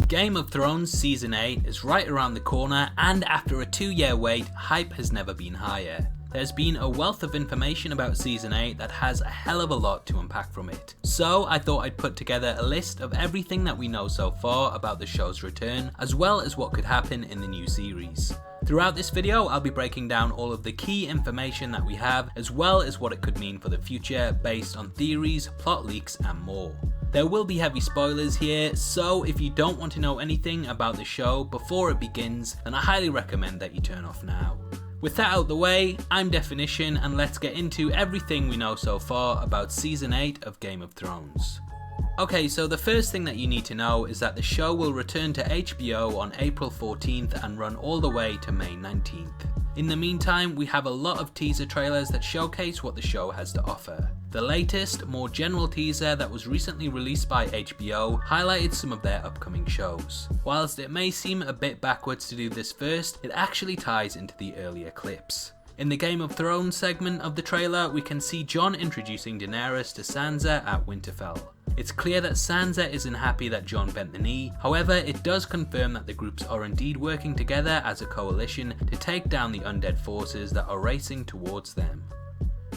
Game of Thrones Season 8 is right around the corner, and after a 2-year wait, hype has never been higher. There's been a wealth of information about Season 8 that has a hell of a lot to unpack from it. So I thought I'd put together a list of everything that we know so far about the show's return, as well as what could happen in the new series. Throughout this video, I'll be breaking down all of the key information that we have, as well as what it could mean for the future based on theories, plot leaks, and more. There will be heavy spoilers here, so if you don't want to know anything about the show before it begins, then I highly recommend that you turn off now. With that out the way, I'm Definition, and let's get into everything we know so far about Season 8 of Game of Thrones. Okay, so the first thing that you need to know is that the show will return to HBO on April 14th and run all the way to May 19th. In the meantime, we have a lot of teaser trailers that showcase what the show has to offer. The latest, more general teaser that was recently released by HBO highlighted some of their upcoming shows. Whilst it may seem a bit backwards to do this first, it actually ties into the earlier clips. In the Game of Thrones segment of the trailer, we can see Jon introducing Daenerys to Sansa at Winterfell. It's clear that Sansa isn't happy that Jon bent the knee, however it does confirm that the groups are indeed working together as a coalition to take down the undead forces that are racing towards them.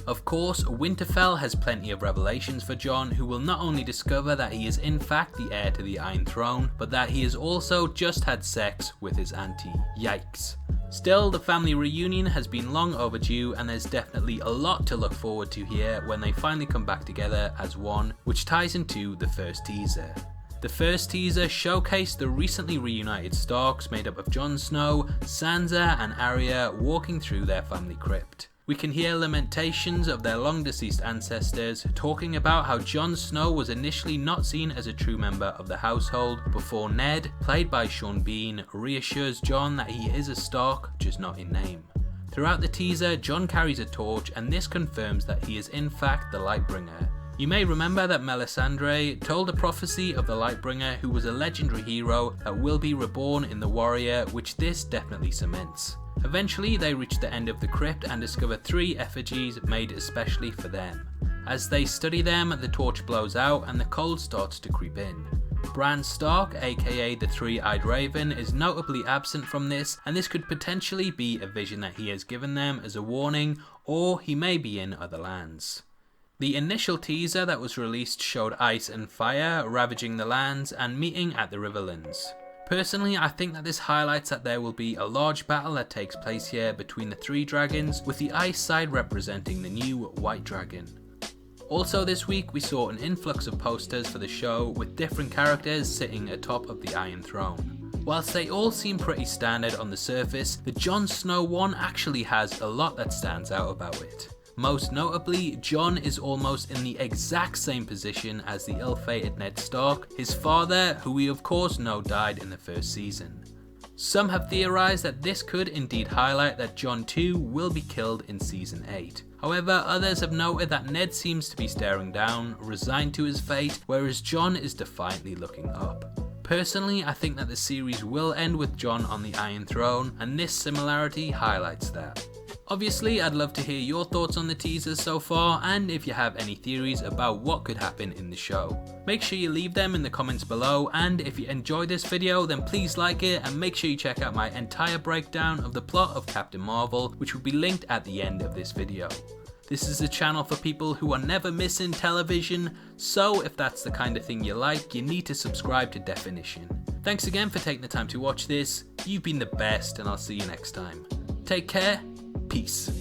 Of course, Winterfell has plenty of revelations for Jon, who will not only discover that he is in fact the heir to the Iron Throne, but that he has also just had sex with his auntie. Yikes. Still, the family reunion has been long overdue, and there's definitely a lot to look forward to here when they finally come back together as one, which ties into the first teaser. The first teaser showcased the recently reunited Starks made up of Jon Snow, Sansa and Arya walking through their family crypt. We can hear lamentations of their long deceased ancestors, talking about how Jon Snow was initially not seen as a true member of the household before Ned, played by Sean Bean, reassures Jon that he is a Stark, just not in name. Throughout the teaser, Jon carries a torch, and this confirms that he is in fact the Lightbringer. You may remember that Melisandre told a prophecy of the Lightbringer, who was a legendary hero that will be reborn in the Warrior, which this definitely cements. Eventually they reach the end of the crypt and discover 3 effigies made especially for them. As they study them, the torch blows out and the cold starts to creep in. Bran Stark, aka the Three-Eyed Raven, is notably absent from this, and this could potentially be a vision that he has given them as a warning, or he may be in other lands. The initial teaser that was released showed ice and fire ravaging the lands and meeting at the Riverlands. Personally, I think that this highlights that there will be a large battle that takes place here between the 3 dragons, with the ice side representing the new white dragon. Also this week we saw an influx of posters for the show with different characters sitting atop of the Iron Throne. Whilst they all seem pretty standard on the surface, the Jon Snow one actually has a lot that stands out about it. Most notably, Jon is almost in the exact same position as the ill-fated Ned Stark, his father, who we of course know died in the first season. Some have theorized that this could indeed highlight that Jon too will be killed in Season 8. However, others have noted that Ned seems to be staring down, resigned to his fate, whereas Jon is defiantly looking up. Personally, I think that the series will end with Jon on the Iron Throne, and this similarity highlights that. Obviously, I'd love to hear your thoughts on the teasers so far, and if you have any theories about what could happen in the show. Make sure you leave them in the comments below, and if you enjoyed this video then please like it, and make sure you check out my entire breakdown of the plot of Captain Marvel, which will be linked at the end of this video. This is a channel for people who are never missing television, so if that's the kind of thing you like, you need to subscribe to Definition. Thanks again for taking the time to watch this, you've been the best, and I'll see you next time. Take care. Peace.